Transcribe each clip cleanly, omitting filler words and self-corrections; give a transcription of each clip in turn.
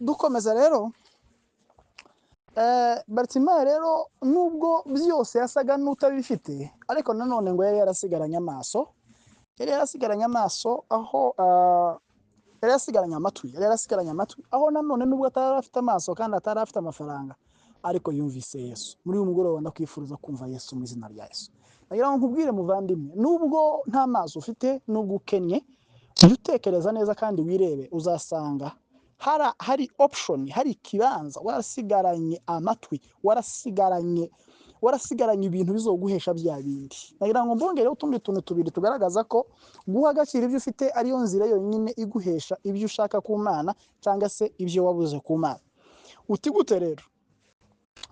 dukomeza rero Bartimayo rero nubwo byose yasaga n'utabifite ariko nanone ngo yari yarasigaranye amaso aho yari yasigaranye amatwi aho nanone nubwo atari afite amaso kandi atari afite amafaranga ariko yumvise Yesu. Muri uyu mugoroba ndakwifuriza kumva Yesu mu izina rya Yesu. Nagira ngo nkubwire muvandimwe, nubwo nta maso ufite, nubwo ukennye, ujye utekereza neza kandi wirebe, uzasanga hari option, hari ikibanza warasigaranye amatwi, warasigaranye ibintu bizoguhesha bya bindi. Nagira ngo mbongere utundi tuntu tubiri tugaragaza ko guha agaciro ibyo ufite ariyo nzira yonyine iguhesha ibyo ushaka ku Mana cyangwa se ibyo wabuze ku Mana. Uti gute rero?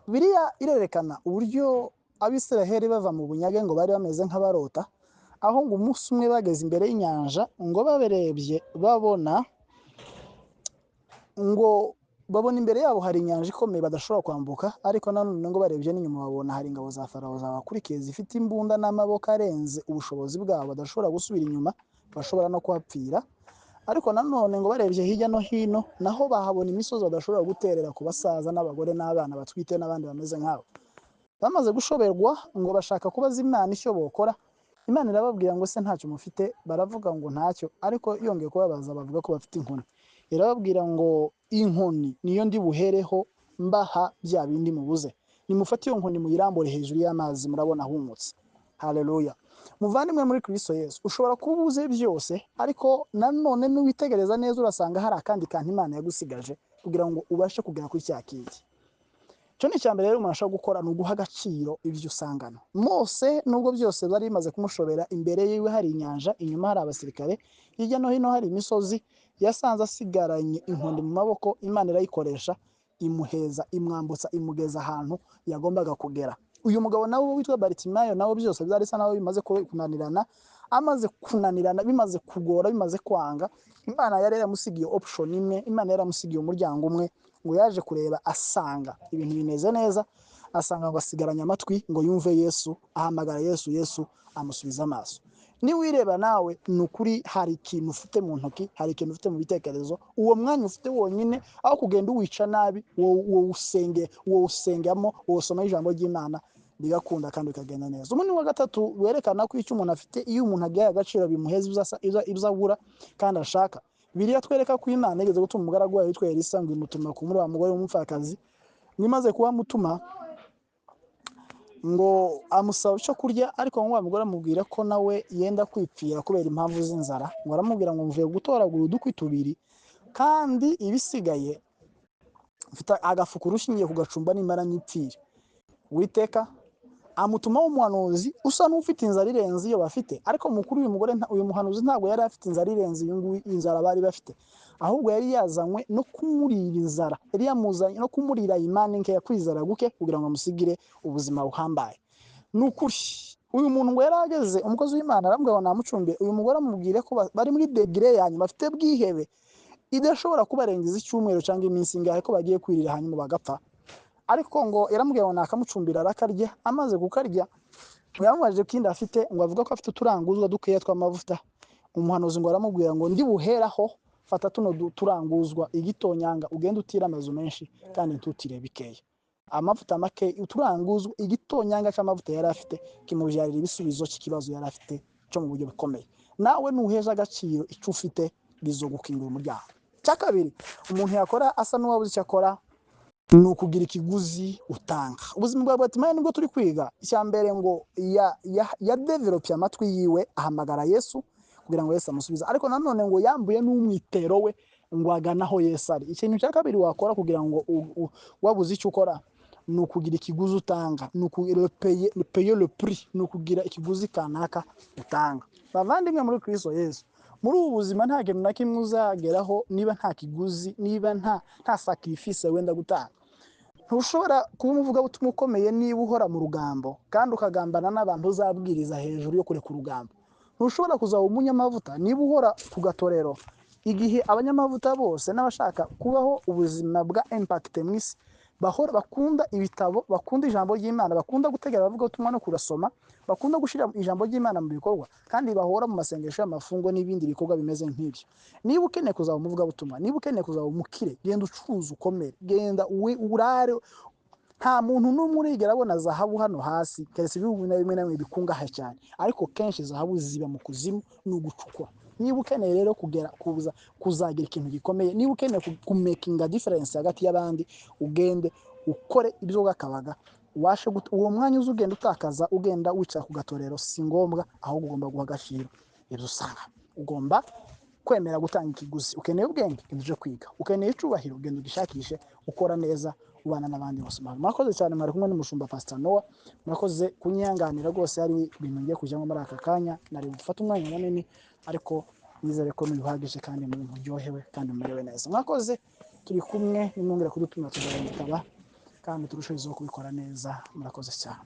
Biriya irerekana uburyo Abisiraheli bava mu bunyage ngo bari bameze nk'abarota, aho ngo umunsi umwe bageze imbere y'inyanja ngo baberebye babona imbere yabo hari inyanja ikomeye badashobora kwambuka, ariko nanone ngo barebye n'inyuma babona hari ingabo za Farawo zabakurikiye zifite imbunda n'amaboko arenze ubushobozi bwabo, badashobora gusubira inyuma, bashobora no kuhapfira. Ariko nanone ngo barebye hirya no hino naho bahabona imisozi badashobora guterera ku basaza n'abagore n'abana batwite n'abandi bameze nk'abo. Bamaze gushoberwa ngo bashaka kubaza Imana icyo bokora. Imana irababwira ngo se ntacyo mufite, baravuga ngo ntacyo, ariko yongeye kubabaza bavuga ko bafite inkoni. Irababwira ngo inkoni niyo ndi buhereho mbaha bya bindi mubuze, nimufate iyo nkoni muyirambure hejuru y'amazi murabona humutse. Haleluya. Muvandimwe muri Kristo Yesu, ushobora kuba ubuze byose, ariko nanone n'uwitegereza neza urasanga hari akandi kantu Imana yagusigaje kugira ngo ubashe kugera kuri cya kindi. Cyo ni cyambere rero umuntu ashobora gukora, ni uguha agaciro ibyo usangana. Mose nubwo byose bari bimaze kumushobera, imbere yiwe hari inyanja, inyuma hari abasirikare, hirya no hino hari imisozi, yasanze asigaranye inkoni mu maboko. Imana irayikoresha, imuheza, imwambutsa, imugeza ahantu yagombaga kugera. Uyu mugabo nawe witwa Bartimayo nawe byose byari bisa naho bimaze kunanirana, bimaze kugora, bimaze kwanga, Imana yari yaramusigiye option imwe, Imana yaramusigiye umuryango umwe, ngo yaje kureba asanga ibintu bimeze neza, asanga ngo asigaranye amatwi ngo yumve Yesu, ahamagara Yesu, Yesu amusubiza amaso. Ni wireba nawe nukuri hari ikintu ufite mu ntoki, hari ikintu ufite mu bitekerezo, uwo mwanya ufite wonyine aho kugenda uwica nabi, wo usengamo, wo usoma ijambo ry'Imana bigakunda kandi bikagenda neza. Umuntu wa gatatu werekana ko icyo umuntu afite, iyo umuntu agiye agaciro bimuheza ibyo agura kandi ashaka. Biriya twereka ko Imana igeze gutuma umugaragu wayo witwa Elisa ngo imutuma ku muri wa mugore w'umupfakazi, mwimaze kuba mutuma ngo amusaba icyo kurya, ariko ngo wa mugore amubwira ko nawe yenda kwipfira kubera impamvu z'inzara. Ngo aramubwira ngo mvuye gutoragura udukwi tubiri, kandi ibisigaye mfite agafuka urushingiye kugacumba nimara nyipfire. Uwiteka amutumaho umuhanuzi usa n'ufite inzara irenze iyo bafite, ariko mukuru uyu muhanuzi ntabwo yari afite inzara irenze inzara bari bafite, ahubwo yari yazanywe no kumurira inzara, yari yamuzanye no kumurira imani nke yakwizera guke kugira ngo amusigire ubuzima buhambaye. Nukuri uyu muntu ngo yarageze, umukozi w'Imana arambwira ngo namucumbiye. Uyu mugore amubwire ko bari muri degree ya nyuma, bafite bwihebe idashobora kubarengiza icyumweru cyangwa iminsi ingahe ko bagiye kwirira hanyuma bagapfa. Ariko ngo yaramubwiye ngo nakamucumbira arakarya, amaze kukarya yamubajije kindi afite, ngo avuga ko afite uturanguzwa dukeya tw'amavuta. Umuhanuzi ngo aramubwira ngo ndi buheraho, fata tuno turanguzwa igitonyanga ugende utira amazu menshi kandi ntutire bikeya. Amavuta make, uturanguzwa igitonyanga cy'amavuta yari afite kimubyarira ibisubizo cy'ikibazo yari afite cyo mu buryo bukomeye. Nawe nuheza agaciro icyo ufite bizogukingura umuryango. Cya kabiri umuntu yakora asa n'uwabuze icyo akora, ni ukugira ikiguzi utanga. Ubuzima bwa Bartimayo nibwo turi kwiga. Icya mbere ngo ya developye amatwi yiwe, ahamagara Yesu kugira ngo Yesu amusubize, ariko nanone ngo yambuye n'umwitero we ngo aganaho Yesu ari. Ikintu cya kabiri wakora kugira ngo wabuze icyo ukora, ni ukugira ikiguzi utanga, ni payer le prix, ni ukugira ikiguzi kanaka utanga. Bavandimwe muri Kristo Yesu, muri ubu buzima nta kintu na kimwe uzageraho niba nta kiguzi, niba nta sacrifice wenda gutanga. Ntushobora kuba umuvugabutumwa ukomeye niba uhora mu rugambo kandi ukagambana n'abantu uzabwiriza hejuru yo kureka urugambo. Ntushobora kuzaba umunyamavuta niba uhora ku gatorero, igihe abanyamavuta bose n'abashaka kubaho ubuzima bwa impact mu isi bahora bakunda ibitabo, bakunda ijambo ry'Imana, bakunda gutegera abavuga ubutumwa no kurasoma, bakunda gushyira ijambo ry'Imana mu bikorwa, kandi bahora mu masengesho y'amafungo n'ibindi bikorwa bimeze nk'ibyo. Niba ukeneye kuzaba umuvugabutumwa, niba ukeneye kuzaba umukire, genda ucuruza ukomere, genda urare. Nta muntu n'umwe urigera abona zahabu hano hasi, keretse ibihugu bimwe na bimwe bikungahaye cyane, ariko kenshi zahabu ziba mu kuzimu, ni ugucukura. Niba ukeneye rero kuzagira ikintu gikomeye, niba ukeneye kumekinga difference hagati y'abandi, ugende ukore ibyo wakabaga, uwo mwanya uza ugenda utakaza, ugenda wicara ku gatorero, si ngombwa, ahubwo ugomba guha agaciro ibyo usanga. Ugomba kwemera gutanga ikiguzi. Ukeneye ubwenge, genda uje kwiga. Ukeneye icyubahiro, genda ugishakishe, ukora neza, ubana n'abandi bose. Mwakoze cyane, mwari kumwe n'umushumba Pastor Noah. Mwakoze kunyihanganira rwose, hari ibintu ngiye kujyamo muri aka kanya, nari gufata umwanya munini, ariko nizere ko bihagije kandi muryohewe kandi mumerewe neza. Mwakoze, turi kumwe, nimwongera kudutumira tuzabitaba kandi turusheho kubikora neza. Murakoze cyane.